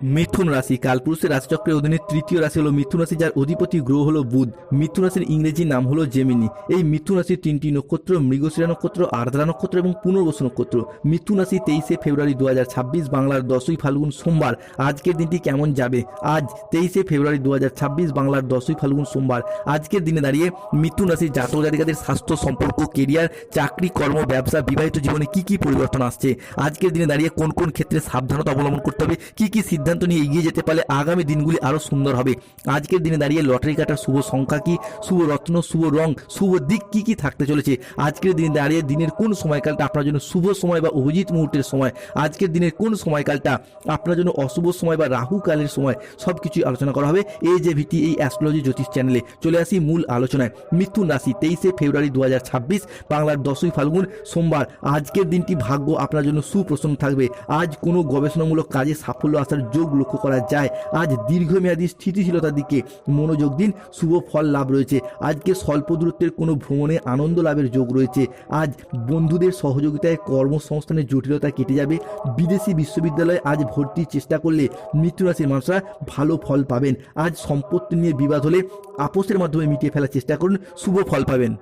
মিথুন রাশি কালপুরুষের রাশিচক্রের অধীনে তৃতীয় রাশি হলো মিথুন রাশি, যার অধিপতি গ্রহ হলো বুধ। মিথুন রাশির ইংরেজি নাম হলো জেমিনি। এই মিথুন রাশির তিনটি নক্ষত্র মৃগশিরা নক্ষত্র, আর্দ্রা নক্ষত্র এবং পুনর্বসু নক্ষত্র। মিথুন রাশি 23শে ফেব্রুয়ারি 2026 বাংলার 10ই ফাল্গুন সোমবার। আজকের দিনটি কেমন যাবে? আজ 23শে ফেব্রুয়ারি 2026 বাংলার 10ই ফাল্গুন সোমবার। আজকের দিনে দাঁড়িয়ে মিথুন রাশির জাতক জাতিকাদের স্বাস্থ্য, সম্পর্ক, কেরিয়ার, চাকরি, কর্ম, ব্যবসা, বিবাহিত জীবনে কি কি পরিবর্তন আসছে, আজকের দিনে দাঁড়িয়ে কোন কোন ক্ষেত্রে সাবধানতা অবলম্বন করতে হবে, কি কি সিদ্ধান্ত নিয়ে এগিয়ে যেতে পারলে আগামী দিনগুলি আরো সুন্দর হবে। আজকের দিনে দাঁড়িয়ে লটারি কাটার শুভ সংখ্যা কি, শুভ রত্ন, শুভ রং, শুভ দিক কি কি থাকতে চলেছে, আজকের দিনে দাঁড়িয়ে দিনের কোন সময়কালটা আপনার জন্য শুভ সময় বা অভিজিৎ মুহূর্তের সময়, আজকের দিনের কোন সময়কালটা আপনার জন্য অশুভ সময় বা রাহু কালের সময়, সবকিছু আলোচনা করা হবে এই যে ভিটি এই অ্যাস্ট্রোলজি জ্যোতিষ চ্যানেলে। চলে আসি মূল আলোচনায়। মিথুন রাশি 23শে ফেব্রুয়ারি 2026 বাংলার 10ই ফাল্গুন সোমবার। আজকের দিনটি ভাগ্য আপনার জন্য সুপ্রসন্ন থাকবে। আজ কোনো গবেষণামূলক কাজে সাফল্য আসার যোগ লক্ষ্য করা যায়। আজ দীর্ঘমেয়াদী স্থিতিশীলতার দিকে মনোযোগ দিন, শুভ ফল লাভ রয়েছে। আজকে স্বল্প দূরত্বের কোনো ভ্রমণে আনন্দ লাভের যোগ রয়েছে। আজ বন্ধুদের সহযোগিতায় কর্মসংস্থানের জটিলতা কেটে যাবে। বিদেশি বিশ্ববিদ্যালয়ে আজ ভর্তির চেষ্টা করলে মিথুন রাশির মানুষরা ভালো ফল পাবেন। আজ সম্পত্তি নিয়ে বিবাদ হলে আপোষের মাধ্যমে মিটিয়ে ফেলার চেষ্টা করুন, শুভ ফল পাবেন।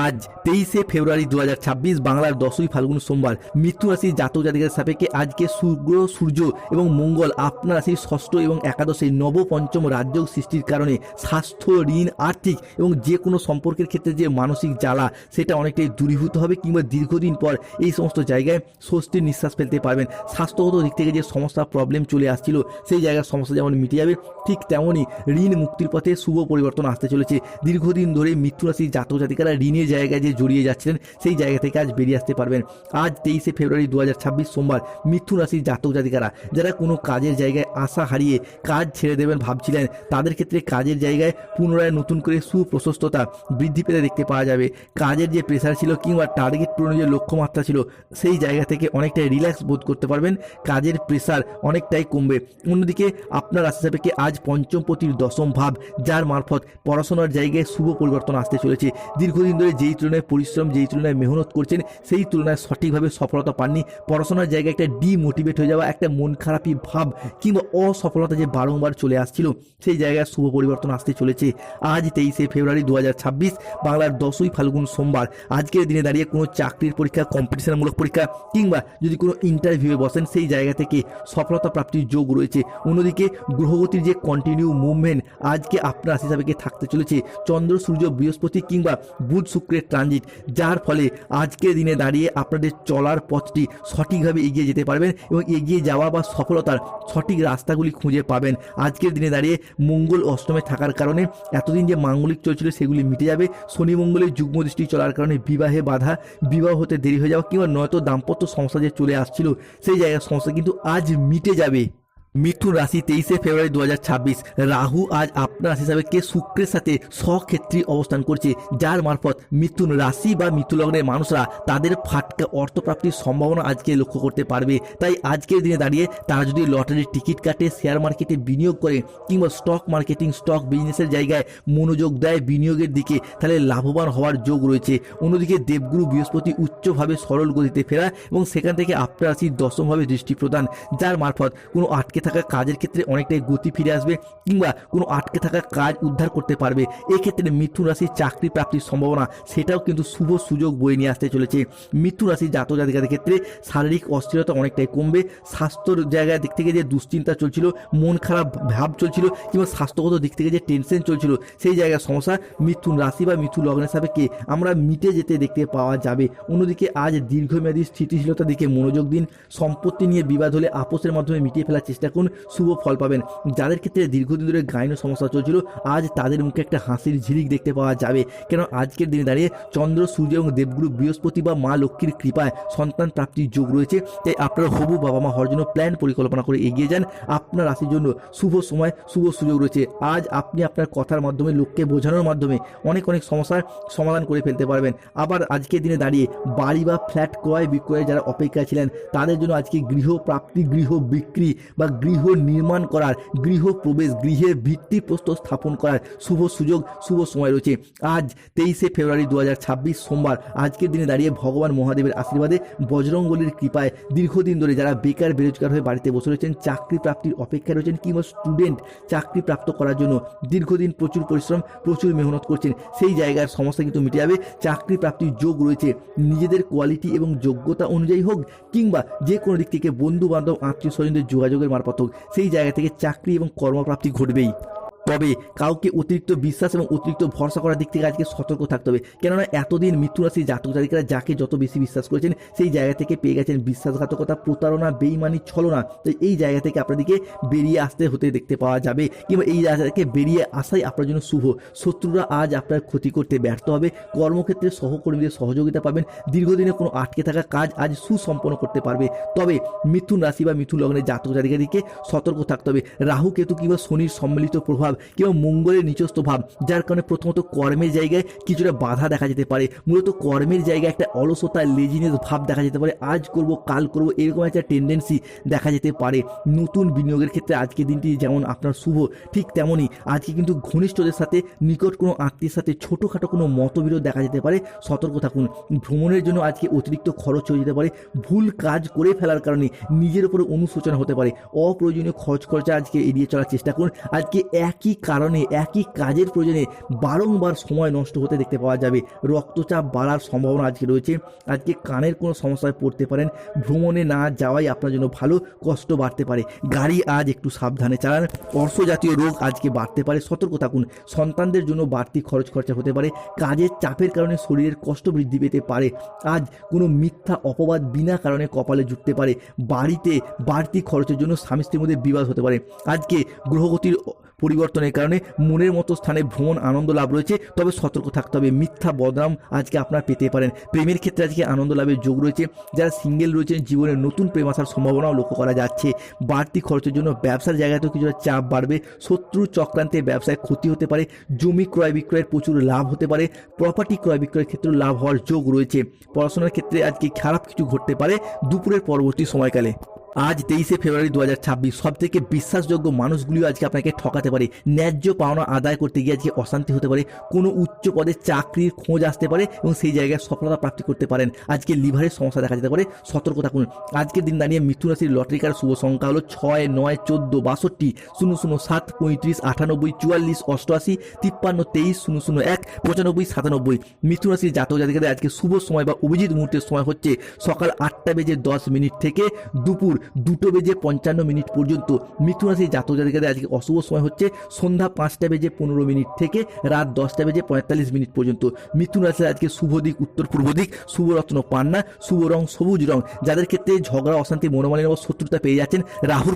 আজ 23শে ফেব্রুয়ারি 2026 বাংলার 10ই ফাল্গুন সোমবার। মিথুন রাশির জাতক জাতিকাদের সাপেক্ষে আজকে শুক্র, সূর্য এবং মঙ্গল আপনার রাশির ষষ্ঠ এবং একাদশে নবপঞ্চম রাজযোগ সৃষ্টির কারণে স্বাস্থ্য, ঋণ, আর্থিক এবং যে কোনো সম্পর্কের ক্ষেত্রে যে মানসিক জ্বালা সেটা অনেকটাই দূরীভূত হবে, কিংবা দীর্ঘদিন পর এই সমস্ত জায়গায় স্বস্তির নিঃশ্বাস ফেলতে পারবেন। স্বাস্থ্যগত দিক থেকে যে সমস্যা প্রবলেম চলে আসছিল সেই জায়গার সমস্যা যেমন মিটে যাবে, ঠিক তেমনই ঋণ মুক্তির পথে শুভ পরিবর্তন আসতে চলেছে। দীর্ঘদিন ধরে মিথুন রাশির জাতক জাতিকারা ঋণের জায়গায় যে জড়িয়ে যাচ্ছিলেন সেই জায়গা থেকে আজ বেরিয়ে আসতে পারবেন। আজ 23শে ফেব্রুয়ারি 2026 সোমবার মিথুন রাশির জাতক জাতিকারা যারা কোনো কাজের জায়গায় আশা হারিয়ে কাজ ছেড়ে দেবেন ভাবছিলেন, তাদের ক্ষেত্রে কাজের জায়গায় পুনরায় নতুন করে সুপ্রশস্ততা বৃদ্ধি পেতে দেখতে পাওয়া যাবে। কাজের যে প্রেশার ছিল কিংবা টার্গেট পূরণের যে লক্ষ্যমাত্রা ছিল সেই জায়গা থেকে অনেকটাই রিল্যাক্স বোধ করতে পারবেন, কাজের প্রেশার অনেকটাই কমবে। অন্যদিকে আপনার রাশি সাপেক্ষে আজ পঞ্চমপতির দশম ভাব, যার মারফত পড়াশোনার জায়গায় শুভ পরিবর্তন আসতে চলেছে। দীর্ঘদিন ধরে যেই তুলনায় পরিশ্রম, যেই তুলনায় মেহনত করছেন সেই তুলনায় সঠিকভাবে সফলতা পাননি, পড়াশোনার জায়গায় একটা ডিমোটিভেট হয়ে যাওয়া, একটা মন খারাপি ভাব কিংবা অসফলতা যে বারংবার চলে আসছিল সেই জায়গায় শুভ পরিবর্তন আসতে চলেছে। আজ 23শে ফেব্রুয়ারি 2026 বাংলার 10ই ফাল্গুন সোমবার। আজকের দিনে দাঁড়িয়ে কোনো চাকরির পরীক্ষা, কম্পিটিশনমূলক পরীক্ষা কিংবা যদি কোনো ইন্টারভিউয়ে বসেন সেই জায়গা থেকে সফলতা প্রাপ্তির যোগ রয়েছে। অন্যদিকে গ্রহগতির যে কন্টিনিউ মুভমেন্ট আজকে আপনার রাশি সাপেক্ষে থাকতে চলেছে। চন্দ্র, সূর্য, বৃহস্পতি কিংবা বুধ, শুক্রের ট্রানজিট, যার ফলে আজকের দিনে দাঁড়িয়ে আপনাদের চলার পথটি সঠিকভাবে এগিয়ে যেতে পারবেন এবং এগিয়ে যাওয়া বা সফলতার সঠিক রাস্তাগুলি খুঁজে পাবেন। আজকের দিনে দাঁড়িয়ে মঙ্গল অষ্টমে থাকার কারণে এতদিন যে মাঙ্গলিক চলছিল সেগুলি মিটে যাবে। শনি মঙ্গলের যুগ্ম দৃষ্টি চলার কারণে বিবাহে বাধা, বিবাহ হতে দেরি হয়ে যাওয়া কিংবা নয়তো দাম্পত্য সমস্যা যে চলে আসছিল সেই জায়গার সমস্যা কিন্তু আজ মিটে যাবে। মিথুন রাশি 23শে ফেব্রুয়ারি 2026 রাহু আজ আপনার রাশি সাপেক্ষে শুক্রের সাথে স্বক্ষেত্রী অবস্থান করছে, যার মারফত মিথুন রাশি বা মিথুন লগ্নের মানুষরা তাদের ফাটকা অর্থপ্রাপ্তির সম্ভাবনা আজকে লক্ষ্য করতে পারবে। তাই আজকের দিনে দাঁড়িয়ে তারা যদি লটারির টিকিট কাটে, শেয়ার মার্কেটে বিনিয়োগ করে কিংবা স্টক মার্কেটিং, স্টক বিজনেসের জায়গায় মনোযোগ দেয় বিনিয়োগের দিকে, তাহলে লাভবান হওয়ার যোগ রয়েছে। অন্যদিকে দেবগুরু বৃহস্পতি উচ্চভাবে সরল গতিতে ফেরা এবং সেখান থেকে আপনার রাশির দশমভাবে দৃষ্টি প্রদান, যার মারফত কোনো আটকে থাকা কাজের ক্ষেত্রে অনেকটাই গতি ফিরে আসবে কিংবা কোনো আটকে থাকা কাজ উদ্ধার করতে পারবে। এক্ষেত্রে মিথুন রাশির চাকরি প্রাপ্তির সম্ভাবনা সেটাও কিন্তু শুভ সুযোগ বয়ে নিয়ে আসতে চলেছে। মিথুন রাশির জাতক জাতিকাদের ক্ষেত্রে শারীরিক অস্থিরতা অনেকটাই কমবে। স্বাস্থ্যর জায়গায় দিক থেকে যে দুশ্চিন্তা চলছিল, মন খারাপ ভাব চলছিল কিংবা স্বাস্থ্যগত দিক থেকে যে টেনশন চলছিল সেই জায়গার সমস্যা মিথুন রাশি বা মিথুন লগ্নের সাপেক্ষে আমরা মিটে যেতে দেখতে পাওয়া যাবে। অন্যদিকে আজ দীর্ঘমেয়াদী স্থিতিশীলতার দিকে মনোযোগ দিন। সম্পত্তি নিয়ে বিবাদ হলে আপোষের মাধ্যমে মিটিয়ে ফেলার চেষ্টা করুন, শুভ ফল পাবেন। যাদের ক্ষেত্রে দীর্ঘদিন ধরে গাইনো সমস্যা চলছিল আজ তাদের মুখে একটা হাসির ঝিলিক দেখতে পাওয়া যাবে, কেন আজকের দিনে দাঁড়িয়ে চন্দ্র, সূর্য এবং দেবগুরু বৃহস্পতি বা মা লক্ষ্মীর কৃপায় সন্তান প্রাপ্তির যোগ রয়েছে। তাই আপনারা হবু বাবা মা হওয়ার জন্য প্ল্যান পরিকল্পনা করে এগিয়ে যান। আপনার রাশির জন্য শুভ সময়, শুভ সুযোগ রয়েছে। আজ আপনি আপনার কথার মাধ্যমে, লোককে বোঝানোর মাধ্যমে অনেক সমস্যার সমাধান করে ফেলতে পারবেন। আবার আজকের দিনে দাঁড়িয়ে বাড়ি বা ফ্ল্যাট ক্রয় বিক্রয়ে যারা অপেক্ষায় ছিলেন তাদের জন্য আজকে গৃহ প্রাপ্তি, গৃহ বিক্রি বা গৃহ নির্মাণ করার, গৃহ প্রবেশ, গৃহের ভিত্তিপ্রস্তর স্থাপন করার শুভ সুযোগ, শুভ সময় রয়েছে। আজ 23শে ফেব্রুয়ারি 2026 সোমবার। আজকের দিনে দাঁড়িয়ে ভগবান মহাদেবের আশীর্বাদে, বজরংবলীর কৃপায় দীর্ঘদিন ধরে যারা বেকার বেরোজগার হয়ে বাড়িতে বসে রয়েছেন, চাকরি প্রাপ্তির অপেক্ষায় রয়েছেন, কিংবা স্টুডেন্ট চাকরি প্রাপ্ত করার জন্য দীর্ঘদিন প্রচুর পরিশ্রম, প্রচুর মেহনত করছেন, সেই জায়গার সমস্যা কিন্তু মিটে যাবে। চাকরি প্রাপ্তির যোগ রয়েছে। নিজেদের কোয়ালিটি এবং যোগ্যতা অনুযায়ী হোক, কিংবা যে কোনো দিক থেকে বন্ধু বান্ধব আত্মীয় স্বজনদের যোগাযোগের মারফত হোক, সেই জায়গা থেকে চাকরি এবং কর্মপ্রাপ্তি ঘটবেই। তবে কাউকে অতিরিক্ত বিশ্বাস এবং অতিরিক্ত ভরসা করার দিক থেকে আজকে সতর্ক থাকতে হবে। কেননা এতদিন মিথুন রাশির জাতক জাতিকারা যাকে যত বেশি বিশ্বাস করেছেন, সেই জায়গা থেকে পেয়ে গেছেন বিশ্বাসঘাতকতা, প্রতারণা, বেইমানি, ছলনা। তো এই জায়গা থেকে আপনাদেরকে বেরিয়ে আসতে হতে দেখতে পাওয়া যাবে, কিংবা এই জায়গা থেকে বেরিয়ে আসাই আপনার জন্য শুভ। শত্রুরা আজ আপনার ক্ষতি করতে ব্যর্থ হবে। কর্মক্ষেত্রে সহকর্মীদের সহযোগিতা পাবেন। দীর্ঘদিনে কোনো আটকে থাকা কাজ আজ সুসম্পন্ন করতে পারবে। তবে মিথুন রাশি বা মিথুন লগ্নের জাতক জাতিকাদেরকে সতর্ক থাকতে হবে। রাহু কেতু কিংবা শনির সম্মিলিত প্রভাব, কিংবা মঙ্গলের নিচস্থ ভাব, যার কারণে প্রথমত কর্মের জায়গায় কিছুটা বাধা দেখা যেতে পারে। মূলত কর্মের জায়গায় একটা অলসতা, লেজিনেস ভাব দেখা যেতে পারে। আজ করব কাল করব এরকম একটা টেন্ডেন্সি দেখা যেতে পারে। নতুন বিনিয়োগের ক্ষেত্রে আজকের দিনটি যেমন আপনার শুভ, ঠিক তেমনই আজকে কিন্তু ঘনিষ্ঠদের সাথে, নিকট কোনো আত্মীয়ের সাথে ছোটোখাটো কোনো মতবিরোধ দেখা যেতে পারে। সতর্ক থাকুন। ভ্রমণের জন্য আজকে অতিরিক্ত খরচ হয়ে যেতে পারে। ভুল কাজ করে ফেলার কারণে নিজের উপরে অনুশোচনা হতে পারে। অপ্রয়োজনীয় খরচ খরচা আজকে এড়িয়ে চলার চেষ্টা করুন। আজকে একই কারণে, একই কাজের প্রয়োজনে বারংবার সময় নষ্ট হতে দেখতে পাওয়া যাবে। রক্তচাপ বাড়ার সম্ভাবনা আজকে রয়েছে। আজকে কানের কোনো সমস্যায় পড়তে পারেন। ভ্রমণে না যাওয়াই আপনার জন্য ভালো। কষ্ট বাড়তে পারে। গাড়ি আজ একটু সাবধানে চালান। অর্শ জাতীয় রোগ আজকে বাড়তে পারে, সতর্ক থাকুন। সন্তানদের জন্য বাড়তি খরচ খরচা হতে পারে। কাজের চাপের কারণে শরীরের কষ্ট বৃদ্ধি পেতে পারে। আজ কোনো মিথ্যা অপবাদ বিনা কারণে কপালে জুটতে পারে। বাড়িতে বাড়তি খরচের জন্য স্বামী স্ত্রীর মধ্যে বিবাদ হতে পারে। আজকে গ্রহগতির পরিবর্তনের কারণে মনের মতো স্থানে ভ্রমণ আনন্দ লাভ রয়েছে, তবে সতর্ক থাকতে হবে। মিথ্যা বদনাম আজকে আপনারা পেতে পারেন। প্রেমের ক্ষেত্রে আজকে আনন্দ লাভের যোগ রয়েছে। যারা সিঙ্গেল রয়েছেন, জীবনে নতুন প্রেম আসার সম্ভাবনাও লক্ষ্য করা যাচ্ছে। বাড়তি খরচের জন্য ব্যবসার জায়গাতেও কিছুটা চাপ বাড়বে। শত্রু চক্রান্তে ব্যবসায় ক্ষতি হতে পারে। জমি ক্রয় বিক্রয়ের প্রচুর লাভ হতে পারে। প্রপার্টি ক্রয় বিক্রয়ের ক্ষেত্রেও লাভ হওয়ার যোগ রয়েছে। পড়াশোনার ক্ষেত্রে আজকে খারাপ কিছু ঘটতে পারে দুপুরের পরবর্তী সময়কালে। আজ 23শে ফেব্রুয়ারি 2026 সব থেকে বিশ্বাসযোগ্য মানুষগুলিও আজকে আপনাকে ঠকাতে পারে। ন্যায্য পাওনা আদায় করতে গিয়ে আজকে অশান্তি হতে পারে। কোনো উচ্চ পদে চাকরির খোঁজ আসতে পারে এবং সেই জায়গায় সফলতা প্রাপ্তি করতে পারেন। আজকে লিভারের সমস্যা দেখা যেতে পারে, সতর্ক থাকুন। আজকের দিন দাঁড়িয়ে মিথুন রাশির লটারিকার শুভ সংখ্যা হলো 6, 9, 14, 62, 00, 7, 35, 98, 44, 88, 53, 23, 001, 95, 97। মিথুন রাশির জাতক জাতিকাদের আজকে শুভ সময় বা অভিজিৎ মুহূর্তের সময় হচ্ছে সকাল 8:10 থেকে দুপুর 2:55 পর্যন্ত। মিথুন রাশির জাতক জাতিকাদের আজকে অশুভ সময় হচ্ছে সন্ধ্যা 5:15 থেকে রাত 10:45 পর্যন্ত। মিথুন রাশির আজকে শুভ দিক উত্তর পূর্ব দিক, শুভ রত্ন পান্না, শুভ রং সবুজ রং। যাদের ক্ষেত্রে ঝগড়া, অশান্তি, মনোমালিন্য ও শত্রুতা পেয়ে যাচ্ছেন, রাহুর